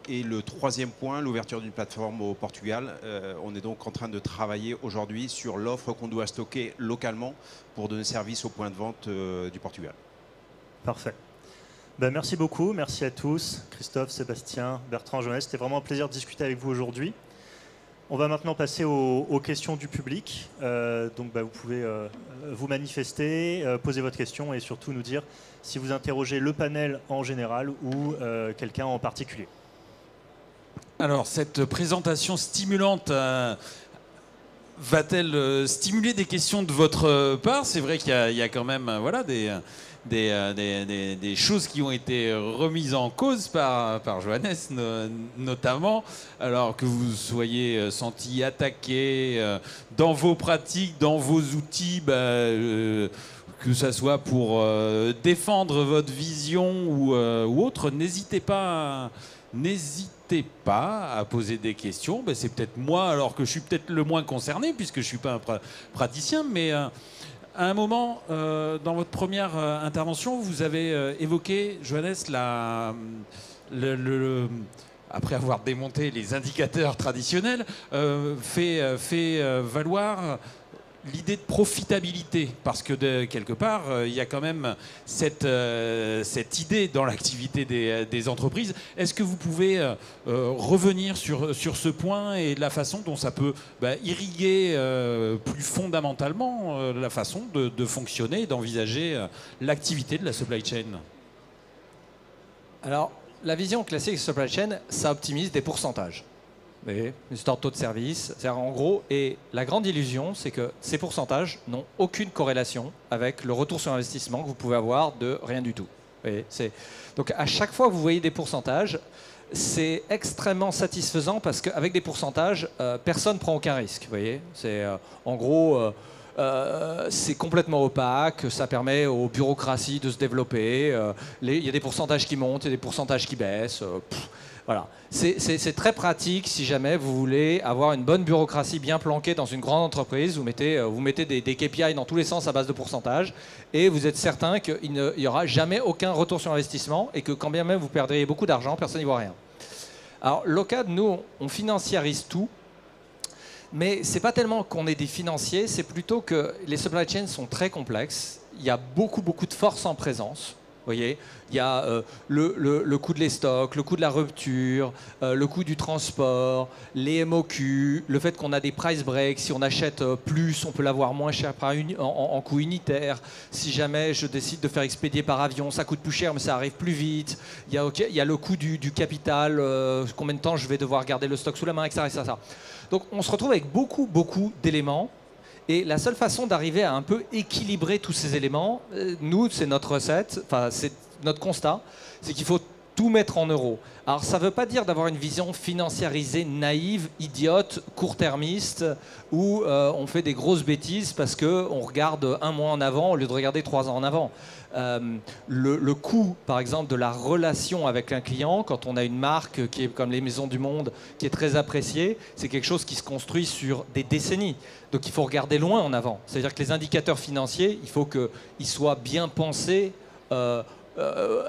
Et le troisième point, l'ouverture d'une plateforme au Portugal. On est donc en train de travailler aujourd'hui sur l'offre qu'on doit stocker localement pour donner service aux points de vente du Portugal. Parfait. Ben, merci beaucoup, merci à tous. Christophe, Sébastien, Bertrand, Johannes, c'était vraiment un plaisir de discuter avec vous aujourd'hui. On va maintenant passer aux questions du public. Donc vous pouvez vous manifester, poser votre question et surtout nous dire si vous interrogez le panel en général ou quelqu'un en particulier. Alors, cette présentation stimulante va-t-elle stimuler des questions de votre part? C'est vrai qu'il y a quand même voilà, des choses qui ont été remises en cause par Johannes notamment, alors que vous soyez senti attaqué dans vos pratiques, dans vos outils, que ça soit pour défendre votre vision ou autre, n'hésitez pas à poser des questions. C'est peut-être moi, alors que je suis peut-être le moins concerné, puisque je ne suis pas un praticien, mais à un moment, dans votre première intervention, vous avez évoqué, Johannes, après avoir démonté les indicateurs traditionnels, fait valoir l'idée de profitabilité, parce que quelque part, il y a quand même cette idée dans l'activité des entreprises. Est-ce que vous pouvez revenir sur ce point et la façon dont ça peut irriguer plus fondamentalement la façon de fonctionner et d'envisager l'activité de la supply chain? Alors, la vision classique de supply chain, ça optimise des pourcentages. Une histoire de taux de service, c'est en gros, et la grande illusion, c'est que ces pourcentages n'ont aucune corrélation avec le retour sur investissement que vous pouvez avoir de rien du tout. Donc à chaque fois que vous voyez des pourcentages, c'est extrêmement satisfaisant parce qu'avec des pourcentages, personne ne prend aucun risque. Vous voyez, en gros, c'est complètement opaque, ça permet aux bureaucraties de se développer. Il y a des pourcentages qui montent, il y a des pourcentages qui baissent. Voilà. C'est très pratique si jamais vous voulez avoir une bonne bureaucratie bien planquée dans une grande entreprise. Vous mettez des KPI dans tous les sens à base de pourcentage et vous êtes certain qu'il n'y aura jamais aucun retour sur investissement et que quand bien même vous perdriez beaucoup d'argent, personne n'y voit rien. Alors, Locad, nous, on financiarise tout. Mais ce n'est pas tellement qu'on est des financiers, c'est plutôt que les supply chains sont très complexes. Il y a beaucoup de forces en présence. Vous voyez, il y a le coût de les stocks, le coût de la rupture, le coût du transport, les MOQ, le fait qu'on a des price breaks. Si on achète plus, on peut l'avoir moins cher en coût unitaire. Si jamais je décide de faire expédier par avion, ça coûte plus cher, mais ça arrive plus vite. Il y a le coût du capital, combien de temps je vais devoir garder le stock sous la main, etc. Donc on se retrouve avec beaucoup d'éléments. Et la seule façon d'arriver à un peu équilibrer tous ces éléments, nous, c'est notre recette, c'est notre constat, c'est qu'il faut tout mettre en euros. Alors ça ne veut pas dire d'avoir une vision financiarisée, naïve, idiote, court-termiste, où on fait des grosses bêtises parce qu'on regarde un mois en avant au lieu de regarder 3 ans en avant. Le coût, par exemple, de la relation avec un client, quand on a une marque qui est comme les Maisons du Monde, qui est très appréciée, c'est quelque chose qui se construit sur des décennies. Donc il faut regarder loin en avant. C'est-à-dire que les indicateurs financiers, il faut qu'ils soient bien pensés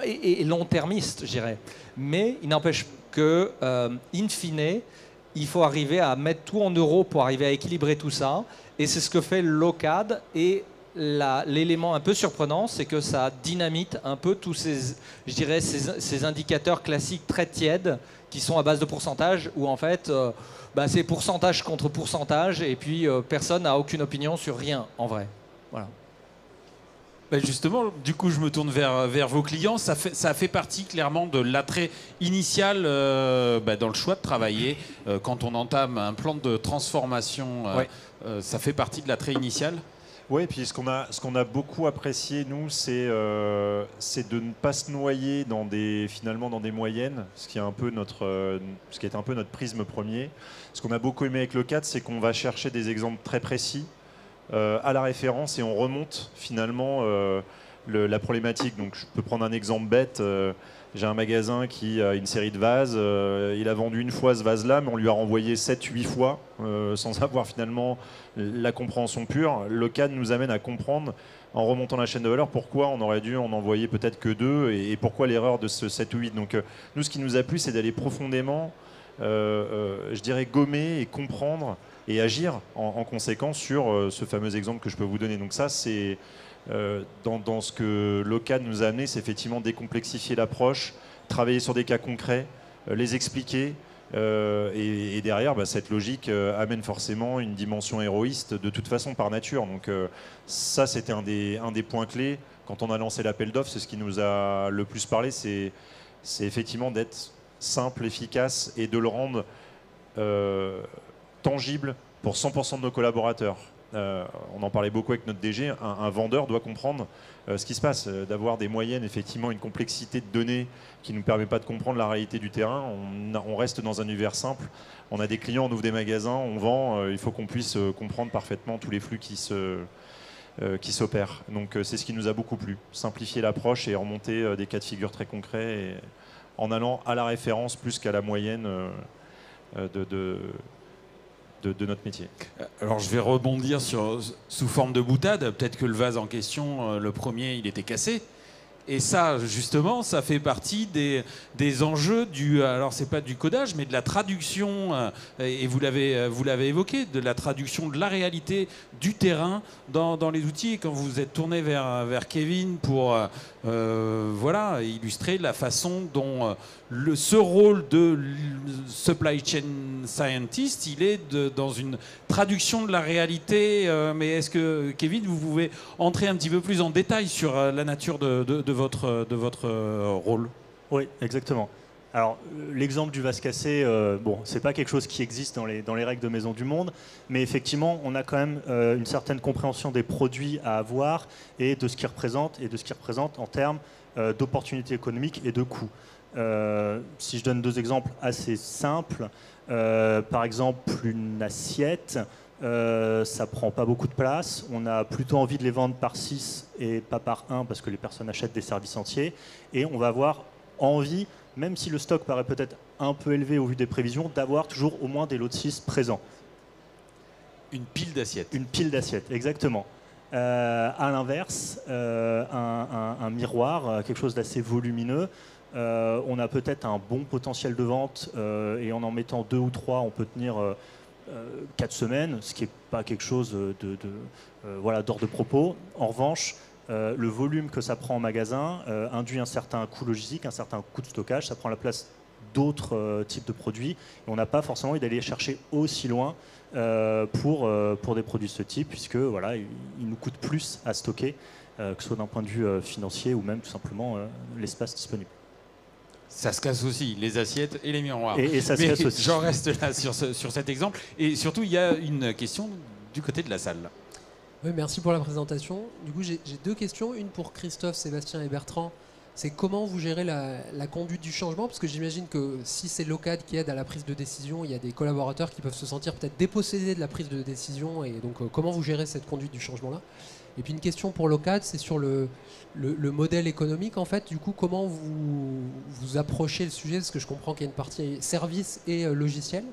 et long-termistes, je dirais. Mais il n'empêche que, in fine, il faut arriver à mettre tout en euros pour arriver à équilibrer tout ça. Et c'est ce que fait Locad. Et l'élément un peu surprenant, c'est que ça dynamite un peu tous ces indicateurs classiques très tièdes qui sont à base de pourcentage, où en fait, c'est pourcentage contre pourcentage, et puis personne n'a aucune opinion sur rien, en vrai. Voilà. Justement, du coup, je me tourne vers vos clients. Ça fait partie clairement de l'attrait initial dans le choix de travailler. Quand on entame un plan de transformation, ça fait partie de l'attrait initial. Oui, puis ce qu'on a beaucoup apprécié, nous, c'est de ne pas se noyer finalement dans des moyennes, ce qui est un peu notre prisme premier. Ce qu'on a beaucoup aimé avec le CAD, c'est qu'on va chercher des exemples très précis à la référence et on remonte finalement la problématique. Donc je peux prendre un exemple bête. J'ai un magasin qui a une série de vases. Il a vendu une fois ce vase-là, mais on lui a renvoyé 7-8 fois sans avoir finalement la compréhension pure. Le CAD nous amène à comprendre, en remontant la chaîne de valeur, pourquoi on aurait dû en envoyer peut-être que 2 et pourquoi l'erreur de ce 7 ou 8. Donc nous, ce qui nous a plu, c'est d'aller profondément, je dirais, gommer et comprendre et agir en conséquence sur ce fameux exemple que je peux vous donner. Donc ça, c'est... dans ce que l'OCAD nous a amené, c'est effectivement décomplexifier l'approche, travailler sur des cas concrets, les expliquer, et derrière, cette logique amène forcément une dimension héroïste de toute façon par nature. Donc ça, c'était un des points clés. Quand on a lancé l'appel d'offres, c'est ce qui nous a le plus parlé, c'est effectivement d'être simple, efficace et de le rendre tangible pour 100% de nos collaborateurs. On en parlait beaucoup avec notre DG, un vendeur doit comprendre ce qui se passe, d'avoir des moyennes, effectivement une complexité de données qui ne nous permet pas de comprendre la réalité du terrain. On reste dans un univers simple, on a des clients, on ouvre des magasins, on vend, il faut qu'on puisse comprendre parfaitement tous les flux qui s'opèrent. Donc c'est ce qui nous a beaucoup plu, simplifier l'approche et remonter des cas de figure très concrets en allant à la référence plus qu'à la moyenne de notre métier. Alors je vais rebondir sous forme de boutade. Peut-être que le vase en question, le premier, il était cassé. Et ça, justement, ça fait partie des enjeux alors c'est pas du codage, mais de la traduction, et vous l'avez évoqué, de la traduction de la réalité du terrain dans les outils. Et quand vous vous êtes tourné vers Kevin pour illustrer la façon dont ce rôle de supply chain scientist, il est dans une traduction de la réalité. Mais est-ce que, Kevin, vous pouvez entrer un petit peu plus en détail sur la nature de votre rôle? Oui, exactement. Alors, l'exemple du vase cassé, c'est pas quelque chose qui existe dans les règles de Maison du Monde, mais effectivement, on a quand même une certaine compréhension des produits à avoir et de ce qu'ils représentent en termes d'opportunités économiques et de coûts. Si je donne 2 exemples assez simples, par exemple, une assiette, ça prend pas beaucoup de place. On a plutôt envie de les vendre par 6 et pas par 1 parce que les personnes achètent des services entiers. Et on va avoir envie, même si le stock paraît peut-être un peu élevé au vu des prévisions, d'avoir toujours au moins des lots de 6 présents. Une pile d'assiettes. Une pile d'assiettes, exactement. À l'inverse, un miroir, quelque chose d'assez volumineux, on a peut-être un bon potentiel de vente et en mettant 2 ou 3, on peut tenir 4 semaines, ce qui n'est pas quelque chose d'ordre de propos. En revanche, le volume que ça prend en magasin induit un certain coût logistique, un certain coût de stockage, ça prend la place d'autres types de produits. Et on n'a pas forcément envie d'aller chercher aussi loin pour des produits de ce type, puisque il nous coûte plus à stocker, que ce soit d'un point de vue financier ou même tout simplement l'espace disponible. Ça se casse aussi, les assiettes et les miroirs. Et ça se casse aussi. J'en reste là sur cet exemple. Et surtout, il y a une question du côté de la salle. Oui, merci pour la présentation. Du coup, j'ai 2 questions. Une pour Christophe, Sébastien et Bertrand. C'est comment vous gérez la conduite du changement? Parce que j'imagine que si c'est l'OCAD qui aide à la prise de décision, il y a des collaborateurs qui peuvent se sentir peut-être dépossédés de la prise de décision. Et donc, comment vous gérez cette conduite du changement-là? Et puis une question pour l'OCAD, c'est sur le modèle économique, en fait. Du coup, comment vous approchez le sujet? Parce que je comprends qu'il y a une partie service et logiciel.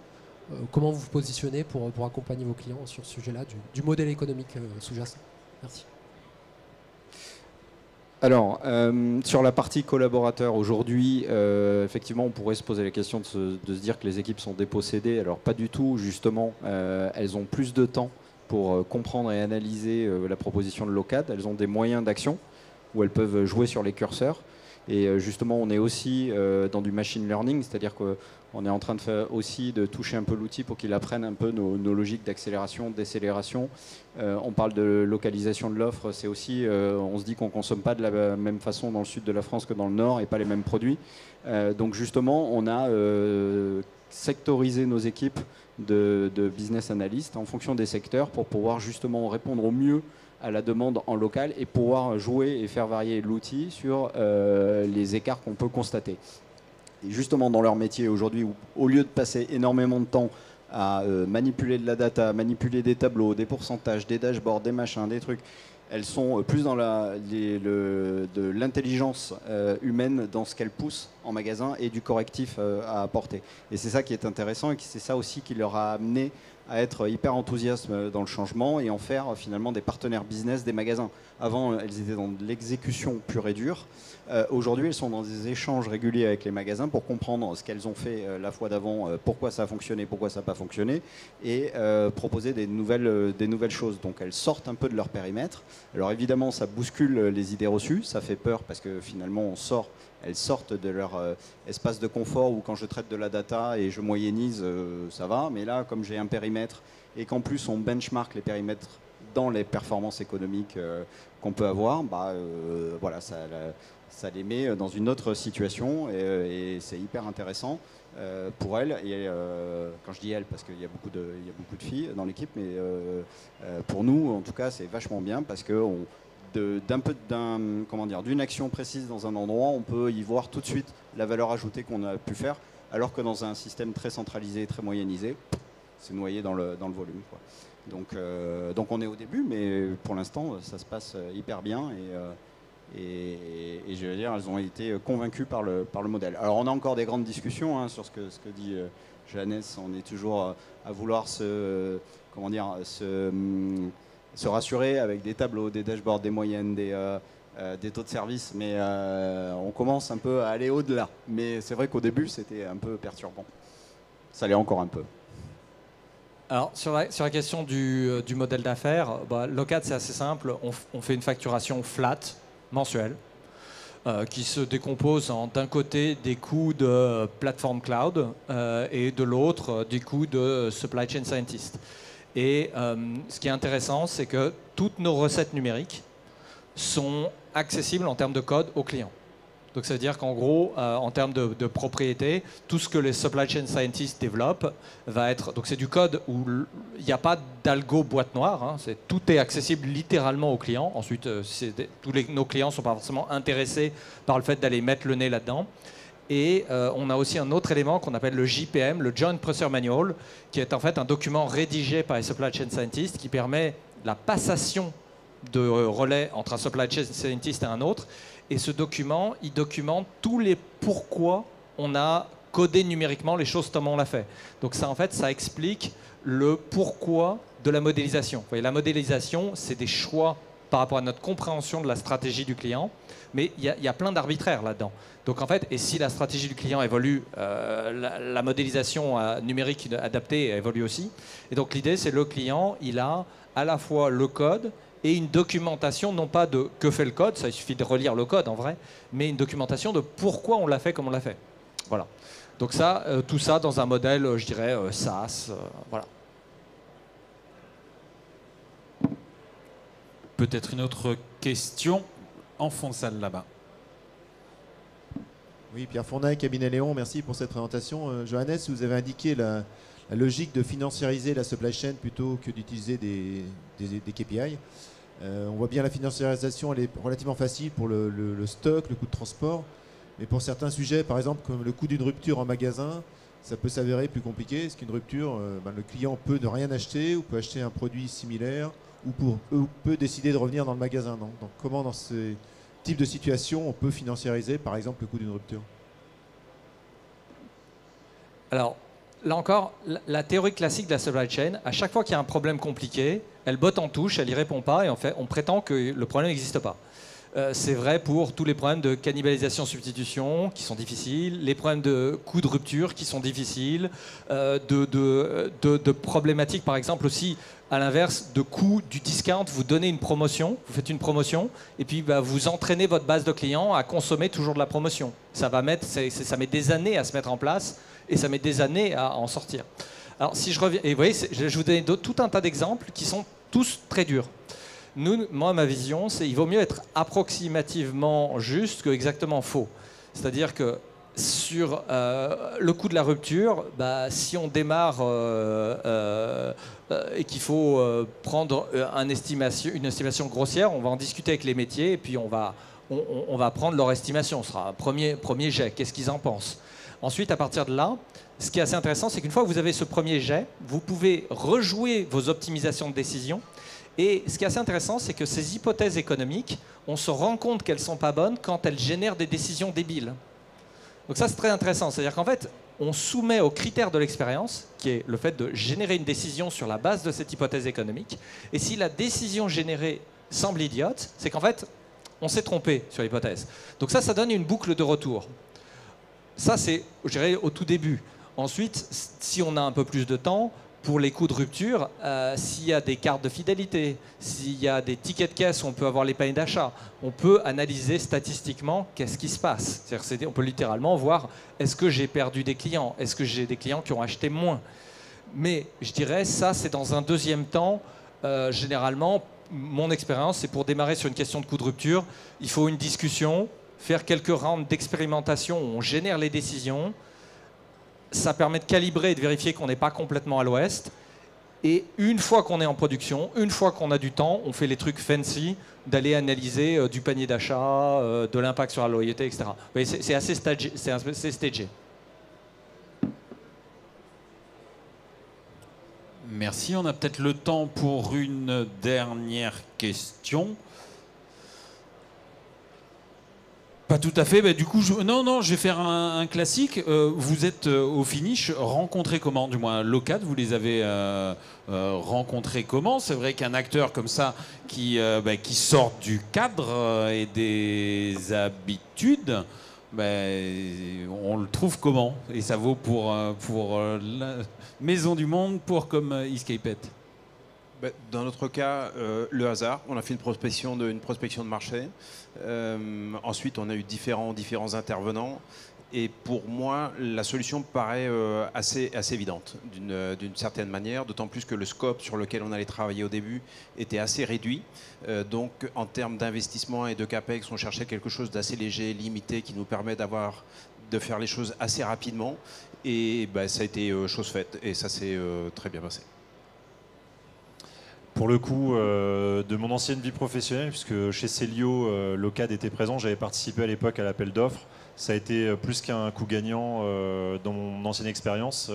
Comment vous vous positionnez pour accompagner vos clients sur ce sujet-là, du modèle économique sous-jacent? Merci. Alors, sur la partie collaborateur, aujourd'hui, effectivement, on pourrait se poser la question de se dire que les équipes sont dépossédées. Alors, pas du tout, justement. Elles ont plus de temps pour comprendre et analyser la proposition de l'OCAD. Elles ont des moyens d'action où elles peuvent jouer sur les curseurs. Et justement, on est aussi dans du machine learning, c'est-à-dire qu'on est en train de toucher un peu l'outil pour qu'il apprenne un peu nos logiques d'accélération, de décélération. On parle de localisation de l'offre, c'est aussi, on se dit qu'on ne consomme pas de la même façon dans le sud de la France que dans le nord et pas les mêmes produits. Donc justement, on a sectorisé nos équipes de business analysts en fonction des secteurs pour pouvoir justement répondre au mieux à la demande en local et pouvoir jouer et faire varier l'outil sur les écarts qu'on peut constater. Et justement dans leur métier aujourd'hui, au lieu de passer énormément de temps à manipuler de la data, manipuler des tableaux, des pourcentages, des dashboards, des machins, des trucs, elles sont plus dans de l'intelligence humaine dans ce qu'elles poussent en magasin et du correctif à apporter. Et c'est ça qui est intéressant et c'est ça aussi qui leur a amené à être hyper enthousiastes dans le changement et en faire finalement des partenaires business des magasins. Avant, elles étaient dans de l'exécution pure et dure. Aujourd'hui, elles sont dans des échanges réguliers avec les magasins pour comprendre ce qu'elles ont fait la fois d'avant, pourquoi ça a fonctionné, pourquoi ça n'a pas fonctionné, et proposer des nouvelles choses. Donc elles sortent un peu de leur périmètre. Alors évidemment, ça bouscule les idées reçues, ça fait peur parce que finalement, elles sortent de leur espace de confort où quand je traite de la data et je moyennise, ça va. Mais là, comme j'ai un périmètre et qu'en plus on benchmark les périmètres dans les performances économiques qu'on peut avoir, voilà, ça les met dans une autre situation et c'est hyper intéressant pour elles. Et quand je dis elles, parce qu'il y a beaucoup de filles dans l'équipe, mais pour nous, en tout cas, c'est vachement bien parce que d'une action précise dans un endroit, on peut y voir tout de suite la valeur ajoutée qu'on a pu faire, alors que dans un système très centralisé, très moyennisé, c'est noyé dans le volume, quoi. Donc on est au début, mais pour l'instant, ça se passe hyper bien et je veux dire, elles ont été convaincues par le modèle. Alors on a encore des grandes discussions sur ce que dit Jeannès. On est toujours à vouloir se rassurer avec des tableaux, des dashboards, des moyennes, des taux de service, mais on commence un peu à aller au-delà. Mais c'est vrai qu'au début, c'était un peu perturbant. Ça l'est encore un peu. Alors, sur la question du modèle d'affaires, Locad, c'est assez simple. On fait une facturation flat, mensuelle, qui se décompose en d'un côté des coûts de plateforme cloud et de l'autre des coûts de supply chain scientist. Et ce qui est intéressant, c'est que toutes nos recettes numériques sont accessibles en termes de code aux clients. Donc ça veut dire qu'en gros, en termes de propriété, tout ce que les supply chain scientists développent va être... Donc c'est du code où il n'y a pas d'algo boîte noire, tout est accessible littéralement aux clients. Ensuite, nos clients ne sont pas forcément intéressés par le fait d'aller mettre le nez là-dedans. Et on a aussi un autre élément qu'on appelle le JPM, le Joint Procedure Manual, qui est en fait un document rédigé par les supply chain scientists qui permet la passation de relais entre un supply chain scientist et un autre. Et ce document, il documente tous les pourquoi on a codé numériquement les choses comme on l'a fait. Donc ça, en fait, ça explique le pourquoi de la modélisation. Vous voyez, la modélisation, c'est des choix par rapport à notre compréhension de la stratégie du client, mais il y a plein d'arbitraires là-dedans. Donc en fait, et si la stratégie du client évolue, la modélisation numérique adaptée évolue aussi. Et donc l'idée, c'est le client, il a à la fois le code et une documentation, non pas de que fait le code, ça il suffit de relire le code en vrai, mais une documentation de pourquoi on l'a fait comme on l'a fait. Voilà. Donc ça, tout ça dans un modèle, je dirais, SaaS, voilà. Peut-être une autre question en fond de salle là-bas. Oui, Pierre Fournac, cabinet Léon, merci pour cette présentation. Johannes, vous avez indiqué la logique de financiariser la supply chain plutôt que d'utiliser des KPI. On voit bien la financiarisation, elle est relativement facile pour le stock, le coût de transport, mais pour certains sujets, par exemple comme le coût d'une rupture en magasin, ça peut s'avérer plus compliqué. Est-ce qu'une rupture, le client peut ne rien acheter ou peut acheter un produit similaire ou peut décider de revenir dans le magasin, non? Donc comment dans ce type de situation on peut financiariser par exemple le coût d'une rupture? Alors là encore, la théorie classique de la supply chain, à chaque fois qu'il y a un problème compliqué, elle botte en touche, elle n'y répond pas et en fait on prétend que le problème n'existe pas. C'est vrai pour tous les problèmes de cannibalisation-substitution qui sont difficiles, les problèmes de coûts de rupture qui sont difficiles, de problématiques par exemple aussi à l'inverse de coûts du discount. Vous donnez une promotion, vous faites une promotion et puis vous entraînez votre base de clients à consommer toujours de la promotion. Ça met des années à se mettre en place et ça met des années à en sortir. Alors si je reviens, et vous voyez, je vous donne tout un tas d'exemples qui sont tous très durs. Moi, ma vision, c'est qu'il vaut mieux être approximativement juste que exactement faux. C'est-à-dire que sur le coût de la rupture, si on démarre et qu'il faut prendre une estimation grossière, on va en discuter avec les métiers et puis on va prendre leur estimation. Ce sera un premier jet. Qu'est-ce qu'ils en pensent? Ensuite, à partir de là, ce qui est assez intéressant, c'est qu'une fois que vous avez ce premier jet, vous pouvez rejouer vos optimisations de décision. Et ce qui est assez intéressant, c'est que ces hypothèses économiques, on se rend compte qu'elles ne sont pas bonnes quand elles génèrent des décisions débiles. Donc ça, c'est très intéressant. C'est-à-dire qu'en fait, on soumet aux critères de l'expérience, qui est le fait de générer une décision sur la base de cette hypothèse économique. Et si la décision générée semble idiote, c'est qu'en fait, on s'est trompé sur l'hypothèse. Donc ça donne une boucle de retour. Ça, c'est, je dirais, au tout début. Ensuite, si on a un peu plus de temps, pour les coûts de rupture, s'il y a des cartes de fidélité, s'il y a des tickets de caisse où on peut avoir les paniers d'achat, on peut analyser statistiquement qu'est-ce qui se passe. On peut littéralement voir, est-ce que j'ai perdu des clients? Est-ce que j'ai des clients qui ont acheté moins? Mais je dirais, ça, c'est dans un deuxième temps. Généralement, mon expérience, c'est pour démarrer sur une question de coût de rupture, il faut une discussion, faire quelques rounds d'expérimentation où on génère les décisions. Ça permet de calibrer et de vérifier qu'on n'est pas complètement à l'ouest. Et une fois qu'on est en production, une fois qu'on a du temps, on fait les trucs fancy d'aller analyser du panier d'achat, de l'impact sur la loyauté, etc. C'est assez stagé. Merci. On a peut-être le temps pour une dernière question. Pas tout à fait. Du coup, je vais faire un classique. Vous êtes au finish rencontrés comment? Du moins, Locad, vous les avez rencontrés comment? C'est vrai qu'un acteur comme ça qui sort du cadre et des habitudes, on le trouve comment? Et ça vaut pour la Maison du Monde, comme Escapeit. Dans notre cas, le hasard. On a fait une prospection de marché. Ensuite, on a eu différents intervenants. Et pour moi, la solution paraît assez évidente, d'une certaine manière, d'autant plus que le scope sur lequel on allait travailler au début était assez réduit. Donc, en termes d'investissement et de CAPEX, on cherchait quelque chose d'assez léger, limité, qui nous permet de faire les choses assez rapidement. Et ça a été chose faite. Et ça s'est très bien passé. Pour le coup, de mon ancienne vie professionnelle, puisque chez Célio, Locad était présent, j'avais participé à l'époque à l'appel d'offres. Ça a été plus qu'un coup gagnant dans mon ancienne expérience.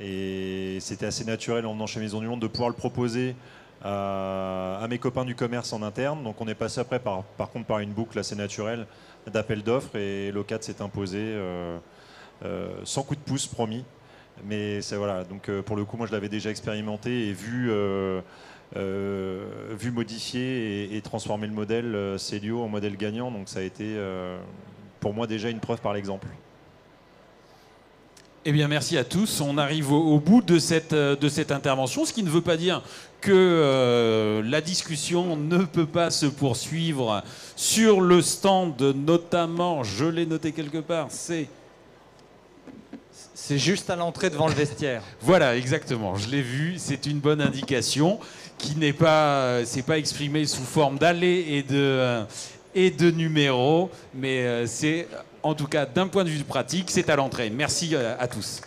Et c'était assez naturel en venant chez Maison du Monde de pouvoir le proposer à mes copains du commerce en interne. Donc on est passé après par contre par une boucle assez naturelle d'appel d'offres et Locad s'est imposé sans coup de pouce, promis. Mais voilà, donc pour le coup, moi je l'avais déjà expérimenté et vu modifier et transformer le modèle Célio en modèle gagnant. Donc ça a été pour moi déjà une preuve par l'exemple. Eh bien, merci à tous. On arrive au bout de cette intervention, ce qui ne veut pas dire que la discussion ne peut pas se poursuivre sur le stand, notamment, je l'ai noté quelque part, c'est juste à l'entrée devant le vestiaire. Voilà, exactement. Je l'ai vu. C'est une bonne indication qui n'est pas exprimée sous forme d'allées et de numéros, mais c'est en tout cas d'un point de vue pratique, c'est à l'entrée. Merci à tous.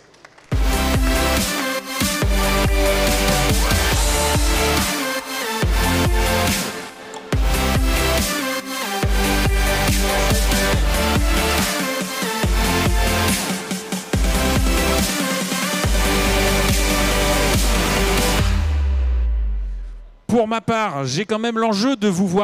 Pour ma part, j'ai quand même l'enjeu de vous voir